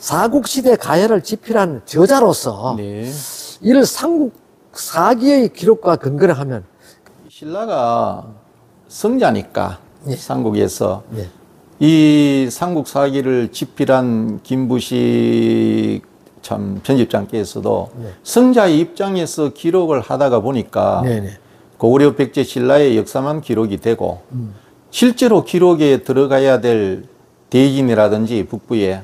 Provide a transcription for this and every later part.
사국시대 가야를 집필한 저자로서 네. 이를 삼국사기의 기록과 근거를 하면 신라가 성자니까 예. 삼국에서 예. 이 삼국사기를 집필한 김부식 참 편집장께서도 네. 성자의 입장에서 기록을 하다가 보니까 네네. 고구려 백제 신라의 역사만 기록이 되고 실제로 기록에 들어가야 될 대진이라든지 북부의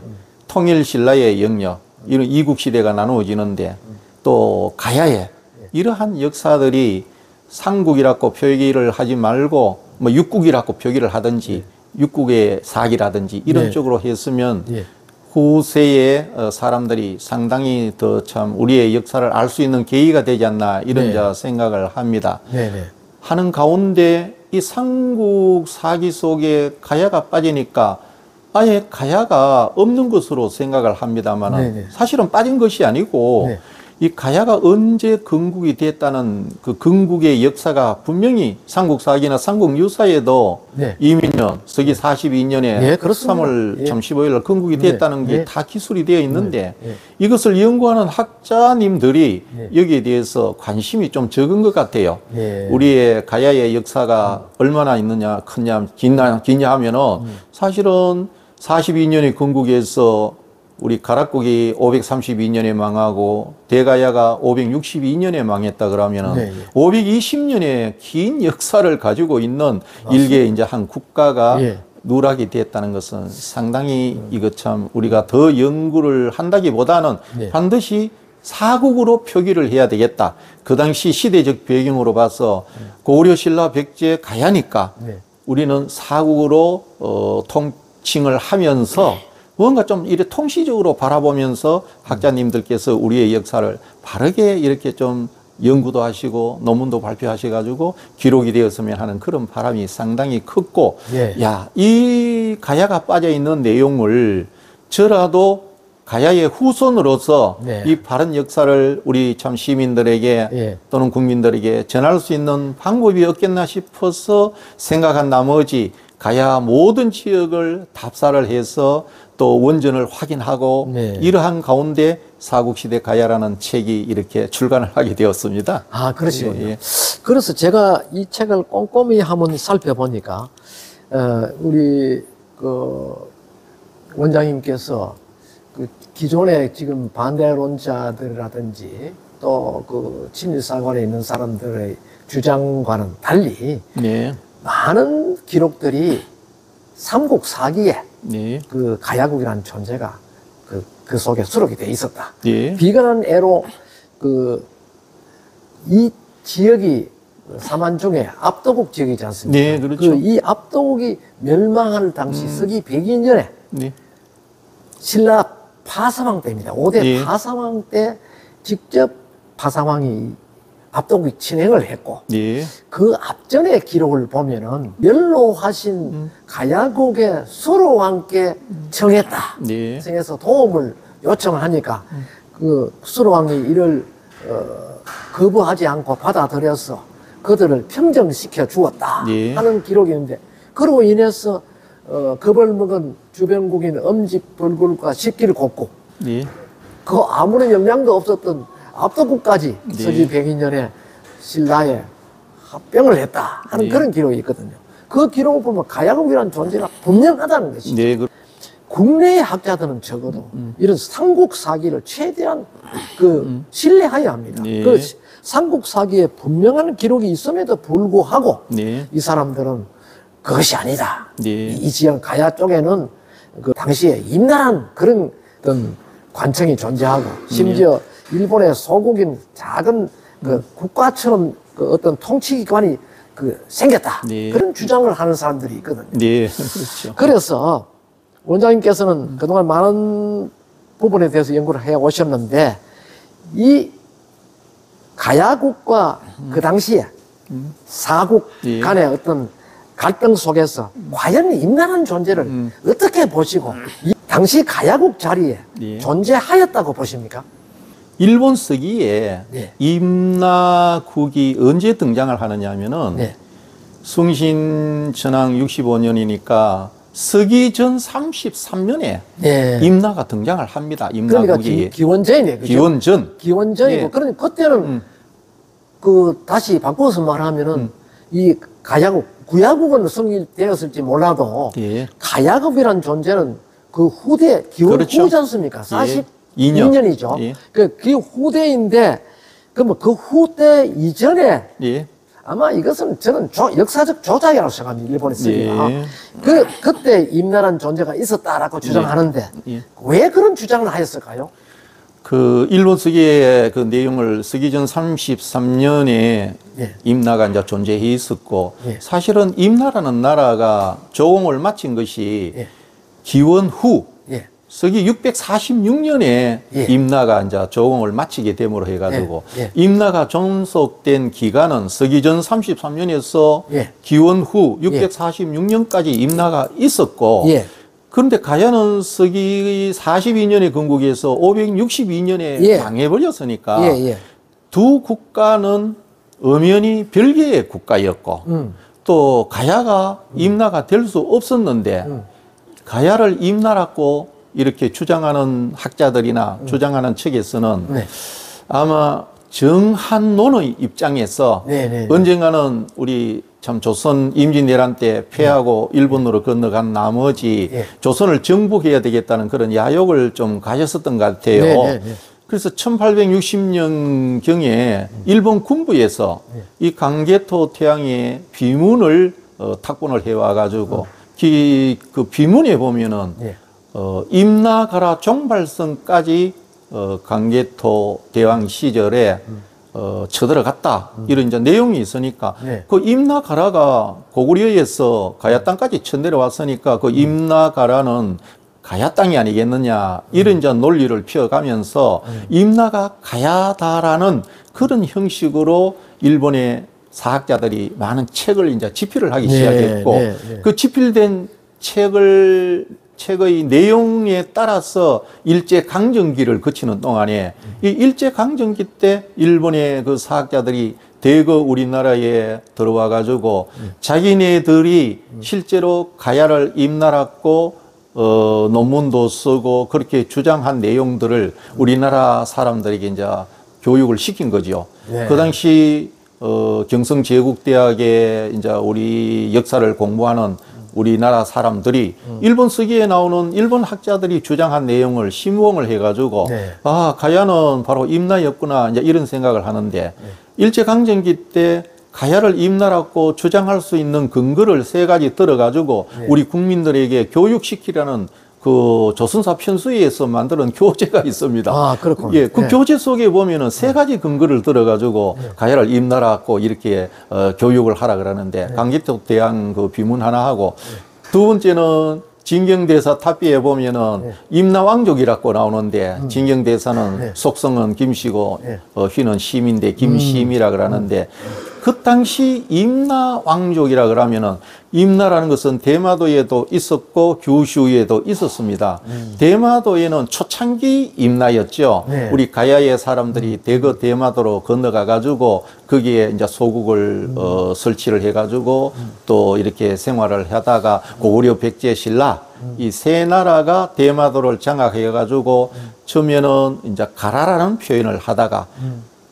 통일 신라의 영역 이런 이국 시대가 나누어지는데 또 가야에 이러한 역사들이 삼국이라고 표기를 하지 말고 뭐 육국이라고 표기를 하든지 육국의 사기라든지 이런 네. 쪽으로 했으면 예. 후세의 사람들이 상당히 더 참 우리의 역사를 알 수 있는 계기가 되지 않나 이런 네. 저 생각을 합니다. 네네. 하는 가운데 이 삼국 사기 속에 가야가 빠지니까 아예 가야가 없는 것으로 생각을 합니다만 네네. 사실은 빠진 것이 아니고 네. 이 가야가 언제 건국이 됐다는 그 건국의 역사가 분명히 삼국사기나 삼국유사에도 네. 이민년 서기 42년에 네, 그렇습니다. 3월 예. 15일 날 건국이 됐다는 네. 게 다 기술이 되어 있는데 네. 이것을 연구하는 학자님들이 네. 여기에 대해서 관심이 좀 적은 것 같아요. 네. 우리의 가야의 역사가 얼마나 있느냐, 크냐, 기냐 하면은 사실은 42년에 건국에서 우리 가락국이 532년에 망하고 대가야가 562년에 망했다 그러면은 네, 네. 520년의 긴 역사를 가지고 있는 일개 이제 한 국가가 예. 누락이 됐다는 것은 상당히 이것 참 우리가 더 연구를 한다기보다는 네. 반드시 사국으로 표기를 해야 되겠다. 그 당시 시대적 배경으로 봐서 고구려 신라 백제 가야니까 네. 우리는 사국으로 통칭을 하면서 뭔가 좀 이렇게 통시적으로 바라보면서 학자님들께서 우리의 역사를 바르게 이렇게 좀 연구도 하시고 논문도 발표하셔가지고 기록이 되었으면 하는 그런 바람이 상당히 컸고, 예. 야, 이 가야가 빠져 있는 내용을 저라도 가야의 후손으로서 네. 이 바른 역사를 우리 참 시민들에게 예. 또는 국민들에게 전할 수 있는 방법이 없겠나 싶어서 생각한 나머지 가야 모든 지역을 답사를 해서 또 원전을 확인하고 네. 이러한 가운데 사국시대 가야라는 책이 이렇게 출간을 하게 되었습니다. 아, 그러시군요. 예, 예. 그래서 제가 이 책을 꼼꼼히 한번 살펴보니까, 우리, 원장님께서 그 기존의 지금 반대론자들이라든지 또 그 친일사관에 있는 사람들의 주장과는 달리 네. 많은 기록들이 삼국사기에 네. 그 가야국이라는 존재가 그 속에 수록이 돼 있었다. 예. 비근한 애로 이 지역이 삼안중에 압도국 지역이지 않습니까? 네, 그렇죠. 이 압도국이 멸망할 당시 서기 100년 전에 네. 신라 파사왕 때입니다. 5대 예. 파사왕 때 직접 파사왕이 압도국이 진행을 했고 네. 그 앞전의 기록을 보면은 멸로하신 가야국의 수로왕께 청했다. 네. 청해서 도움을 요청하니까 그 수로왕이 이를 거부하지 않고 받아들여서 그들을 평정시켜 주었다 네. 하는 기록이 있는데 그로 인해서 겁을 먹은 주변국인 엄지불굴과 십기를 곱고 네. 그 아무런 영향도 없었던 압도국까지 네. 서기 102년에 신라에 합병을 했다 하는 네. 그런 기록이 있거든요. 그 기록을 보면 가야국이라는 존재가 분명하다는 것이죠. 네. 국내의 학자들은 적어도 이런 삼국 사기를 최대한 신뢰해야 합니다. 네. 그 삼국 사기에 분명한 기록이 있음에도 불구하고 네. 이 사람들은 그것이 아니다. 네. 이 지역 가야 쪽에는 그 당시에 임나란 그런 어떤 관청이 존재하고 심지어 일본의 소국인 작은 그 국가처럼 그 어떤 통치기관이 생겼다. 네. 그런 주장을 하는 사람들이 있거든요. 네. 그렇죠. 그래서 원장님께서는 그동안 많은 부분에 대해서 연구를 해 오셨는데 이 가야국과 그 당시에 사국 예. 간의 어떤 갈등 속에서 과연 임나란 존재를 어떻게 보시고 이 당시 가야국 자리에 예. 존재하였다고 보십니까? 일본 서기에 네. 임나국이 언제 등장을 하느냐 하면은 네. 숭신 전항 65년이니까 서기 전 33년에 예. 임나가 등장을 합니다. 그러니까 임나국이. 기원전이네. 그죠? 기원전. 기원전이고. 예. 그러니까 그때는 그 다시 바꿔서 말하면은 이 가야국, 구야국은 성립되었을지 몰라도 예. 가야국이라는 존재는 그 후대, 기원 그렇죠. 후지 않습니까? 예. 42년이죠. 예. 그 후대인데, 그러면 그 후대 이전에 예. 아마 이것은 저는 역사적 조작이라고 생각합니다. 일본의 쓰기가. 예. 그때 임나라는 존재가 있었다라고 주장하는데 예. 왜 그런 주장을 하였을까요? 그 일본 서기의 그 내용을 서기 전 33년에 예. 임나가 이제 존재해 있었고 예. 사실은 임나라는 나라가 조공을 마친 것이 예. 기원 후 예. 서기 646년에 예. 임나가 이제 조공을 마치게 됨으로 해가지고 예. 예. 임나가 존속된 기간은 서기 전 33년에서 예. 기원 후 646년까지 임나가 있었고 예. 그런데 가야는 서기 42년에 건국해서 562년에 예. 망해버렸으니까 예. 예. 두 국가는 엄연히 별개의 국가였고 또 가야가 임나가 될 수 없었는데 가야를 임나라고 이렇게 주장하는 학자들이나 주장하는 측에서는 네. 아마 정한론의 입장에서 네, 네, 네. 언젠가는 우리 참 조선 임진왜란 때 패하고 일본으로 건너간 나머지 예. 조선을 정복해야 되겠다는 그런 야욕을 좀 가졌었던 것 같아요. 네, 네, 네. 그래서 1860년경에 일본 군부에서 이 강개토 태양의 비문을 탁본을 해와가지고 그 비문에 보면은 예. 임나가라 종발성까지 강개토 대왕 시절에 쳐들어갔다 이런 이제 내용이 있으니까 네. 그 임나가라가 고구려에서 가야 땅까지 쳐내려왔으니까 그 임나가라는 가야 땅이 아니겠느냐 이런 이제 논리를 피워가면서 임나가 가야다라는 그런 형식으로 일본의 사학자들이 많은 책을 이제 집필을 하기 네, 시작했고 네, 네. 그 집필된 책의 내용에 따라서 일제 강점기를 거치는 동안에 이 일제 강점기 때 일본의 그 사학자들이 대거 우리나라에 들어와 가지고 자기네들이 실제로 가야를 임나랐고 논문도 쓰고 그렇게 주장한 내용들을 우리나라 사람들에게 이제 교육을 시킨 거죠. 네. 그 당시 경성제국대학에 이제 우리 역사를 공부하는 우리나라 사람들이 일본 서기에 나오는 일본 학자들이 주장한 내용을 심우엉을 해가지고 네. 아 가야는 바로 임나였구나 이제 이런 생각을 하는데 일제강점기 때 가야를 임나라고 주장할 수 있는 근거를 세 가지 들어가지고 우리 국민들에게 교육시키라는 그 조선사 편수에서 만드는 교재가 있습니다. 아, 그렇군요. 예, 그 네. 교재 속에 보면은 세 가지 근거를 들어가지고 가야를 임나라고 이렇게 교육을 하라 그러는데 강개토 대왕 그 비문 하나 하고 두 번째는 진경대사 탑비에 보면은 임나왕족이라고 나오는데 진경대사는 속성은 김씨고 휘는 심인데 김심이라 그러는데 그 당시 임나왕족이라 그러면은 임나라는 것은 대마도에도 있었고 규슈에도 있었습니다. 대마도에는 초창기 임나였죠. 네. 우리 가야의 사람들이 대거 대마도로 건너가 가지고 거기에 이제 소국을 설치를 해 가지고 또 이렇게 생활을 하다가 고구려 백제 신라 이 세 나라가 대마도를 장악해 가지고 처음에는 이제 가라라는 표현을 하다가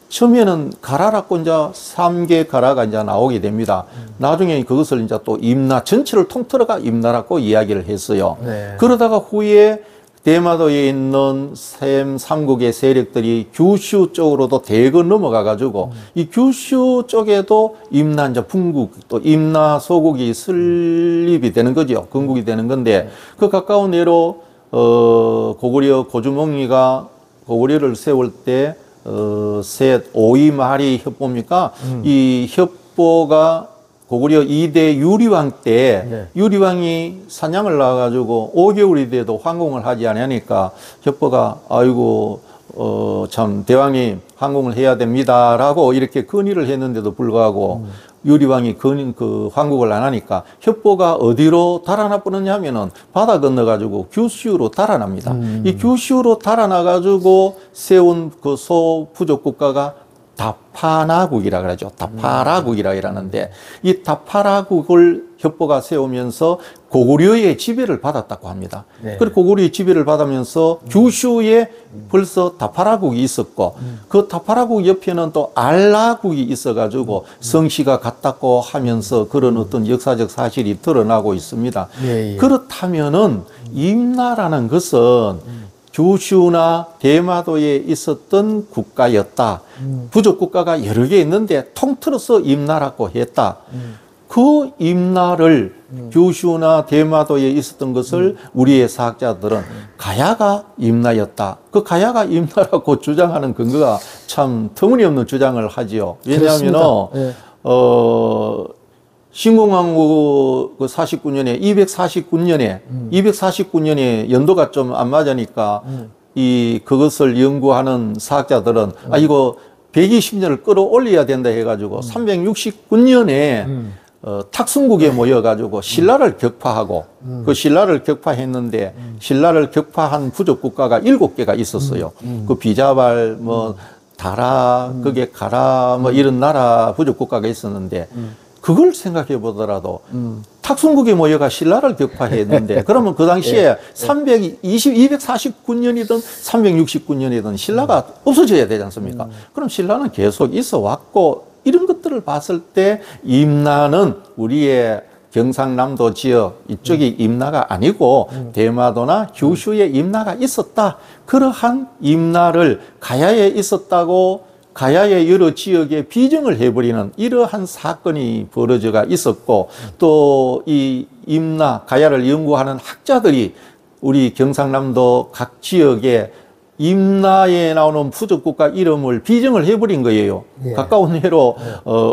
처음에는 가라라고 이제 3개 가라가 이제 나오게 됩니다. 나중에 그것을 이제 또 임나 전체를 통틀어가 임나라고 이야기를 했어요. 네. 그러다가 후에 대마도에 있는 삼국의 세력들이 규슈 쪽으로도 대거 넘어가 가지고 이 규슈 쪽에도 임나 이제 분국 또 임나 소국이 설립이 되는 거죠. 건국이 되는 건데 그 가까운 예로 고구려 고주몽이가 고구려를 세울 때 셋, 오이마리 협보입니까? 이 협보가 고구려 2대 유리왕 때 유리왕이 사냥을 나와가지고 5개월이 돼도 황공을 하지 않으니까 협보가 아이고 참 대왕님 황공을 해야 됩니다라고 이렇게 건의를 했는데도 불구하고 유리왕이 그 황국을 안 하니까 협보가 어디로 달아나 버렸냐면은 바다 건너가지고 규슈로 달아납니다. 이 규슈로 달아나가지고 세운 그 소부족 국가가 다파나국이라 그러죠. 다파라국이라 이러는데 이 다파라국을 협보가 세우면서 고구려의 지배를 받았다고 합니다. 네. 그리고 고구려의 지배를 받으면서 규슈에 벌써 다파라국이 있었고 그 다파라국 옆에는 또 알라국이 있어가지고 성씨가 같다고 하면서 그런 어떤 역사적 사실이 드러나고 있습니다. 예, 예. 그렇다면은 임나라는 것은 규슈나 대마도에 있었던 국가였다. 부족 국가가 여러 개 있는데 통틀어서 임나라고 했다. 그 임나를 규슈나 대마도에 있었던 것을 우리의 사학자들은 가야가 임나였다. 그 가야가 임나라고 주장하는 근거가 참 터무니없는 주장을 하지요. 왜냐하면은 네. 신공왕후 49년에 249년에 연도가 좀 안 맞으니까 그것을 연구하는 사학자들은 이거 120년을 끌어올려야 된다 해가지고 369년에 탁순국에 모여가지고 신라를 격파하고 그 신라를 격파했는데 신라를 격파한 부족 국가가 7개가 있었어요. 그 비자발 다라, 그게 가라 이런 나라 부족 국가가 있었는데 그걸 생각해 보더라도 탁순국에 모여가 신라를 격파했는데 그러면 그 당시에 249년이든 369년이든 신라가 없어져야 되지 않습니까? 그럼 신라는 계속 있어 왔고 이런 것들을 봤을 때 임나는 우리의 경상남도 지역 이쪽이 임나가 아니고 대마도나 규슈에 임나가 있었다. 그러한 임나를 가야에 있었다고 가야의 여러 지역에 비정을 해버리는 이러한 사건이 벌어져가 있었고 또 이 임나, 가야를 연구하는 학자들이 우리 경상남도 각 지역에 임나에 나오는 부족국가 이름을 비정을 해버린 거예요. 예. 가까운 해로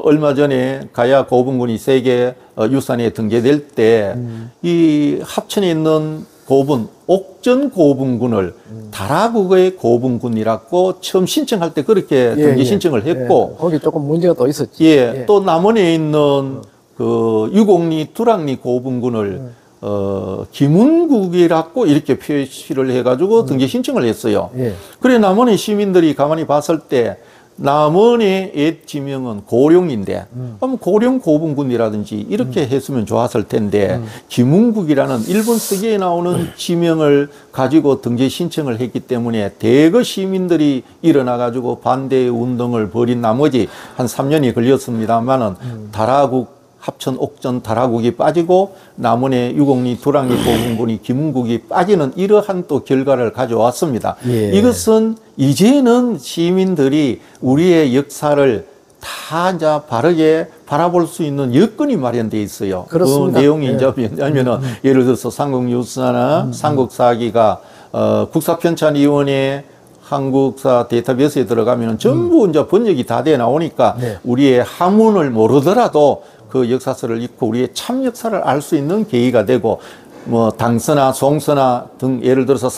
얼마 전에 가야 고분군이 세계 유산에 등재될 때 이 합천에 있는 고분, 옥전 고분군을 다라국의 고분군이라고 처음 신청할 때 그렇게 등재 신청을 했고 거기 조금 문제가 또 있었지. 예, 또 남원에 있는 그 유곡리 두랑리 고분군을 김운국이라고 이렇게 표시를 해가지고 등재 신청을 했어요. 예. 그래 남원의 시민들이 가만히 봤을 때 남원의 옛 지명은 고령인데 그럼 고령 고분군이라든지 이렇게 했으면 좋았을 텐데 김운국이라는 일본 서기에 나오는 지명을 가지고 등재 신청을 했기 때문에 대거 시민들이 일어나 가지고 반대 운동을 벌인 나머지 한 3년이 걸렸습니다만은 다라국 합천 옥전 다라국이 빠지고 남원의 유곡리 두랑리 고분군이 김운국이 빠지는 이러한 또 결과를 가져왔습니다. 예. 이것은 이제는 시민들이 우리의 역사를 다 이제 바르게 바라볼 수 있는 여건이 마련되어 있어요. 그렇습니다. 그 내용이 예. 이제 뭐냐면은 예를 들어서 삼국유사나 삼국사기가 국사편찬위원회 한국사 데이터베이스에 들어가면 전부 이제 번역이 다 돼 나오니까 네. 우리의 한문을 모르더라도 그 역사서를 읽고 우리의 참 역사를 알 수 있는 계기가 되고 당서나 송서나 등 예를 들어서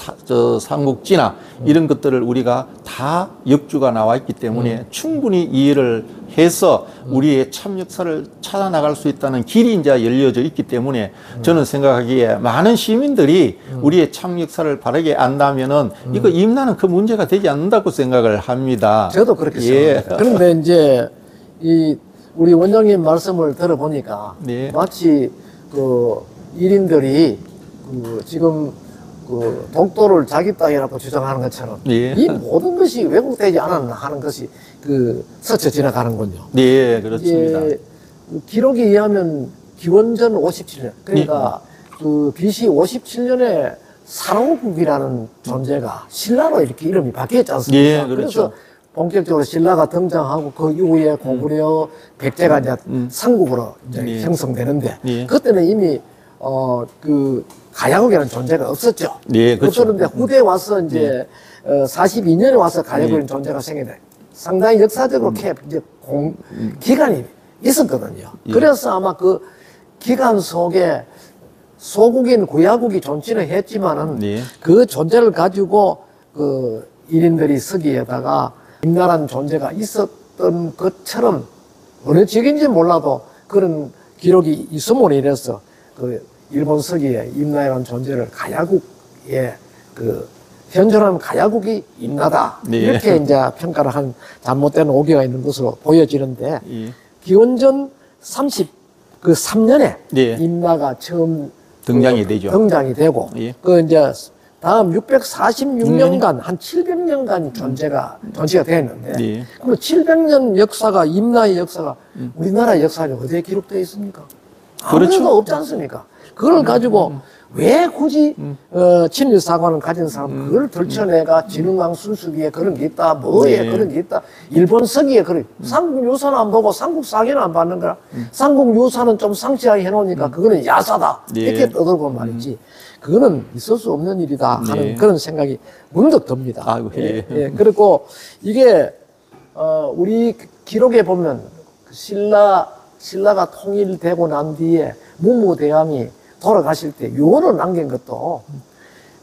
삼국지나 이런 것들을 우리가 다 역주가 나와 있기 때문에 충분히 이해를 해서 우리의 참 역사를 찾아나갈 수 있다는 길이 이제 열려져 있기 때문에 저는 생각하기에 많은 시민들이 우리의 참 역사를 바르게 안다면은 이거 임나는 그 문제가 되지 않는다고 생각을 합니다. 저도 그렇게 예. 생각합니다. 그런데 이제 우리 원장님 말씀을 들어보니까 네. 마치 그 일인들이 지금 독도를 자기 땅이라고 주장하는 것처럼 예. 이 모든 것이 왜곡되지 않았나 하는 것이 스쳐 지나가는군요. 네, 그렇습니다. 이게 기록에 의하면 기원전 57년 그러니까 BC 57년에 산왕국이라는 존재가 신라로 이렇게 이름이 바뀌었지 않습니까? 예, 그렇죠. 그래서 본격적으로 신라가 등장하고 그 이후에 고구려 백제가 이제 삼국으로 이제 예. 형성되는데 예. 그때는 이미 가야국이라는 존재가 없었죠. 예, 그렇죠. 없었는데 후대에 와서 이제 42년에 와서 가야국이라는 존재가 생기네. 상당히 역사적으로 이제 기간이 있었거든요. 예. 그래서 아마 그 기간 속에 소국인 구야국이 존재는 했지만은 예. 그 존재를 가지고 그 일인들이 서기에다가 임나라는 존재가 있었던 것처럼 어느 지역인지 몰라도 그런 기록이 있으므로 인해서 그 일본 서기에 임나라는 존재를 가야국에 현존하는 가야국이 임나다. 네. 이렇게 이제 평가를 한 잘못된 오기가 있는 것으로 보여지는데 예. 기원전 33년에 네. 임나가 처음 등장이 되죠. 등장이 되고 예. 그 이제 다음 646년간 한 700년간 존재가 되었는데 예. 그 700년 역사가 임나의 역사가 우리나라 역사에 어디에 기록되어 있습니까? 아무데도 그렇죠. 없지 않습니까? 그걸 가지고 왜 굳이 친일사관을 가진 사람 그걸 들춰내가 진흥왕 순수기에 그런 게 있다 뭐에 네. 그런 게 있다 일본 서기에 그런 삼국유사는 안 보고 삼국사기는 안 받는 거라 삼국유사는 좀 상치하게 해놓으니까 그거는 야사다 네. 이렇게 떠들고 말이지 그거는 있을 수 없는 일이다 하는 네. 그런 생각이 문득 듭니다. 아이고, 예. 예. 그리고 이게 우리 기록에 보면 신라가 통일되고 난 뒤에 문무대왕이 돌아가실 때 유언을 남긴 것도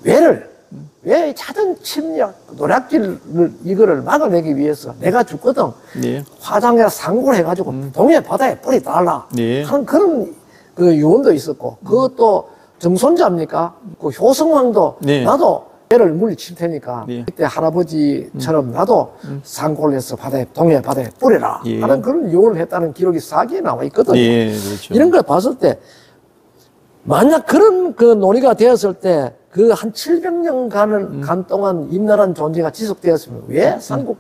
왜 자든 침략, 노략질을 이거를 막아내기 위해서 내가 죽거든 네. 화장에 상고를 해가지고 동해 바다에 뿌리 달라 네. 하는 그런 그 유언도 있었고 그것도 정손자입니까? 그 효성왕도 네. 나도 애를 물리칠 테니까 네. 그때 할아버지처럼 나도 상고를 해서 동해 바다에 뿌리라 예. 하는 그런 유언을 했다는 기록이 사기에 나와 있거든요. 예, 그렇죠. 이런 걸 봤을 때 만약 그런 그 논의가 되었을 때 그 한 700년간 동안 임나라는 존재가 지속되었으면 왜 삼국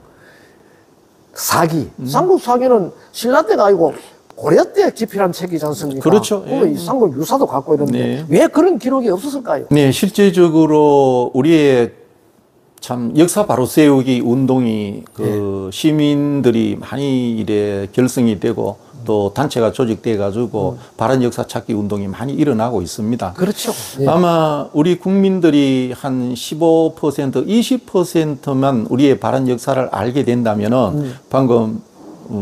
사기? 삼국 사기는 신라 때가 아니고 고려 때 집필한 책이지 않습니까? 그렇죠. 예. 이 삼국 유사도 갖고 있는데 네. 왜 그런 기록이 없었을까요? 네, 실제적으로 우리의 참 역사 바로 세우기 운동이 그 시민들이 많이 이래 결성이 되고 또 단체가 조직돼 가지고 바른 역사 찾기 운동이 많이 일어나고 있습니다. 그렇죠. 예. 아마 우리 국민들이 한 15%, 20%만 우리의 바른 역사를 알게 된다면은 방금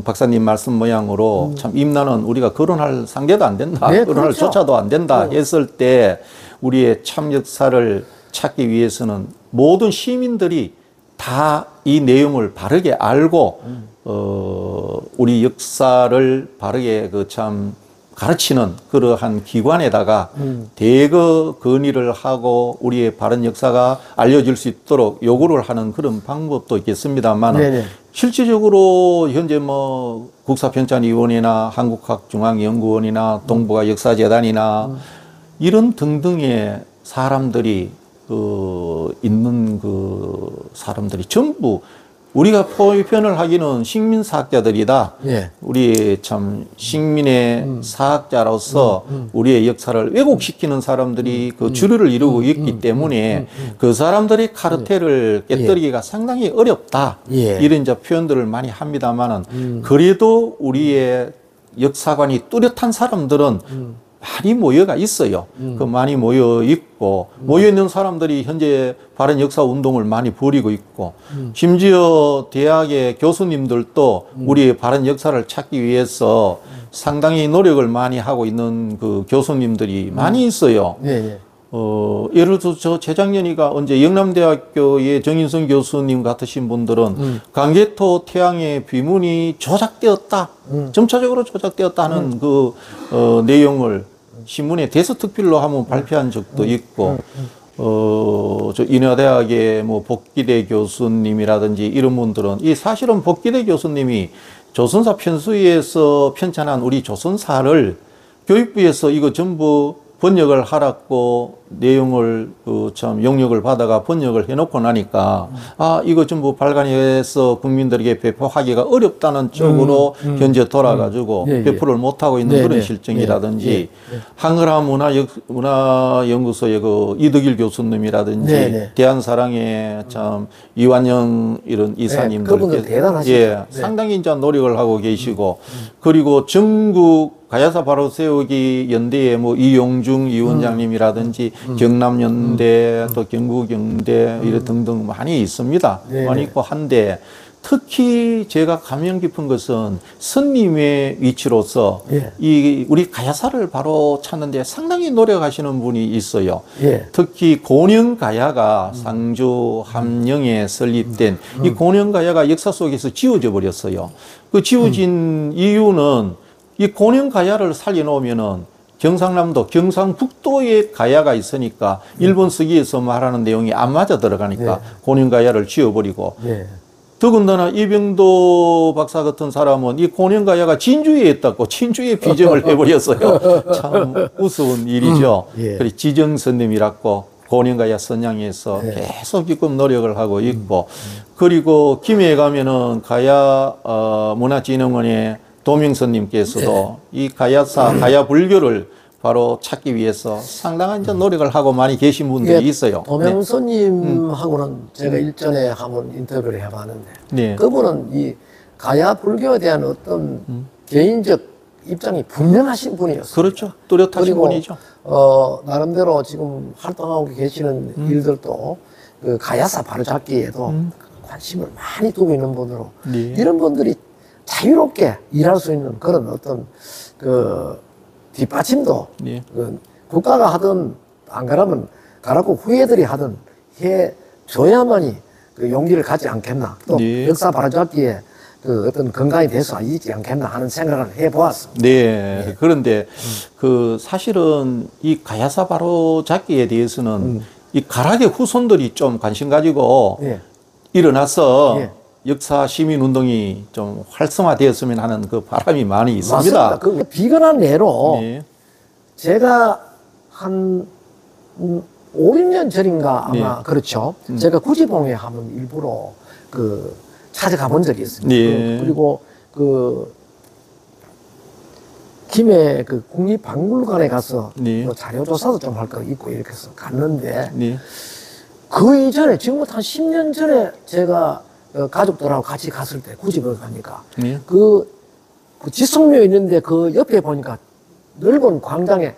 박사님 말씀 모양으로 참 임나는 우리가 거론할 상대도 안 된다. 네, 거론할 그렇죠. 조차도 안 된다 했을 때 우리의 참 역사를 찾기 위해서는 모든 시민들이 다 이 내용을 바르게 알고 우리 역사를 바르게 그 참 가르치는 그러한 기관에다가 대거 건의를 하고 우리의 바른 역사가 알려질 수 있도록 요구를 하는 그런 방법도 있겠습니다만 네네. 실질적으로 현재 뭐 국사평찬위원회나 한국학중앙연구원이나 동북아 역사재단이나 이런 등등의 사람들이 있는 그 사람들이 전부 우리가 표현을 하기는 식민사학자들이다. 예. 우리 참 식민의 사학자로서 우리의 역사를 왜곡시키는 사람들이 그 주류를 이루고 있기 때문에 그 사람들이 카르텔을 깨뜨리기가 상당히 어렵다. 예. 이런 이제 표현들을 많이 합니다만은 그래도 우리의 역사관이 뚜렷한 사람들은 많이 모여가 있어요. 그 많이 모여 있고 모여 있는 사람들이 현재 바른 역사 운동을 많이 벌이고 있고 심지어 대학의 교수님들도 우리의 바른 역사를 찾기 위해서 상당히 노력을 많이 하고 있는 그 교수님들이 많이 있어요. 예, 예. 예를 들어서 저 재작년이가 언제 영남대학교의 정인성 교수님 같으신 분들은 강개토 태양의 비문이 조작되었다. 점차적으로 조작되었다는 그 내용을 신문에 대서특필로 한번 발표한 적도 있고 저 인하대학의 뭐 복기대 교수님이라든지 이런 분들은 이 사실은 복기대 교수님이 조선사 편수위에서 편찬한 우리 조선사를 교육부에서 이거 전부 번역을 하라고 내용을 참 용역을 받아가 번역을 해놓고 나니까 이거 전부 발간해서 국민들에게 배포하기가 어렵다는 쪽으로 현재 돌아가지고 예, 예. 배포를 못하고 있는 네, 그런 네. 실정이라든지 예, 예. 한글화 문화연구소의 그 이덕일 교수님이라든지 네, 네. 대한사랑의 참 이완영 이런 이사님들 그분들 대단하시죠. 예, 네. 상당히 이제 노력을 하고 계시고 그리고 전국 가야사 바로 세우기 연대에 뭐 이용중 위원장님이라든지 경남연대 또 경구경대 이런 등등 많이 있습니다. 네, 많이 네. 있고 한데 특히 제가 감명 깊은 것은 스님의 위치로서 예. 이 우리 가야사를 바로 찾는데 상당히 노력하시는 분이 있어요. 예. 특히 고령가야가 상주 함령에 설립된 이 고령가야가 역사 속에서 지워져 버렸어요. 그 지워진 이유는 이 고령가야를 살려놓으면은 경상남도, 경상북도에 가야가 있으니까 일본 서기에서 말하는 내용이 안 맞아 들어가니까 곤현가야를 지어버리고 더군다나 이병도 박사 같은 사람은 이 곤현가야가 진주에 있다고 진주에 비정을 해버렸어요. 참 우스운 일이죠. 그래 지정선님이라고 곤현가야 선양에서 계속 지금 노력을 하고 있고 그리고 김해에 가면은 가야 문화진흥원의 도명선님께서도 이 가야사, 가야 불교를 바로 찾기 위해서 상당한 이제 노력을 하고 많이 계신 분들이 있어요. 도명선님하고는 제가 일전에 한번 인터뷰를 해봤는데 그분은 이 가야 불교에 대한 어떤 개인적 입장이 분명하신 분이었어요. 그렇죠. 뚜렷하신 분이죠. 나름대로 지금 활동하고 계시는 일들도 그 가야사 바로잡기에도 관심을 많이 두고 있는 분으로 이런 분들이 자유롭게 일할 수 있는 그런 어떤 그 뒷받침도 그 국가가 하든 안 그러면 가라고 후예들이 하든 해 줘야만이 그 용기를 갖지 않겠나 또 역사 바로잡기에 그 어떤 건강이 돼서 있지 않겠나 하는 생각을 해보았습니다. 그런데 그 사실은 이 가야사 바로잡기에 대해서는 이 가락의 후손들이 좀 관심 가지고 일어나서 역사 시민 운동이 좀 활성화되었으면 하는 그 바람이 많이 있습니다. 맞습니다. 그 비근한 예로 제가 한 5, 6년 전인가 아마 그렇죠. 제가 구지봉에 한번 일부러 그 찾아가 본 적이 있습니다. 그리고 그 김해 그 국립박물관에 가서 뭐 자료조사도 좀 할 거 있고 이렇게 해서 갔는데 그 이전에 지금부터 한 10년 전에 제가 가족들하고 같이 갔을 때 구집을 가니까 그 지성묘 있는데 그 옆에 보니까 넓은 광장에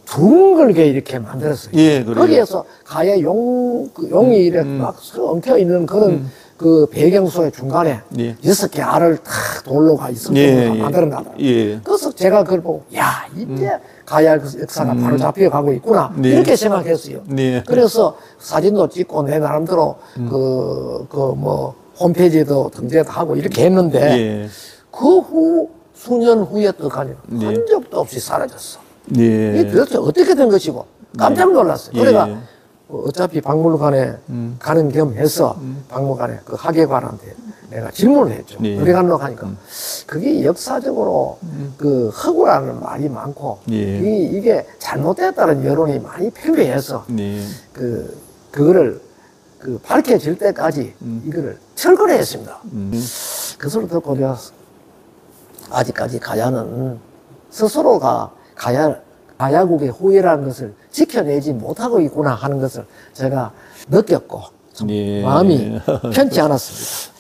둥글게 이렇게 만들었어요. 거기에서 가야 용이 이렇게 막 엉켜 있는 그런 그 배경소의 중간에 6개 알을 탁 돌로 가 있었던 만들어 놨더라고요. 그래서 제가 그걸 보고 야 이제 가야 역사가 바로 잡혀 가고 있구나 이렇게 생각했어요. 그래서 사진도 찍고 내 나름대로 뭐 홈페이지에도 등재도 하고 이렇게 했는데 그 후 수년 후에 또 가니까 흔적도 없이 사라졌어. 이게 도대체 어떻게 된 것이고 깜짝 놀랐어요. 그래가 어차피 박물관에 가는 겸 해서 박물관에 그 학예관한테 내가 질문을 했죠. 어디 갔노 하니까 그게 역사적으로 그 허구라는 말이 많고 이게 잘못됐다는 여론이 많이 팽배해서 그거를 그 밝혀질 때까지 이거를 철거를 했습니다. 그것을 듣고 내가 아직까지 가야는 스스로가 가야국의 후예라는 것을 지켜내지 못하고 있구나 하는 것을 제가 느꼈고 좀 마음이 편치 않았습니다.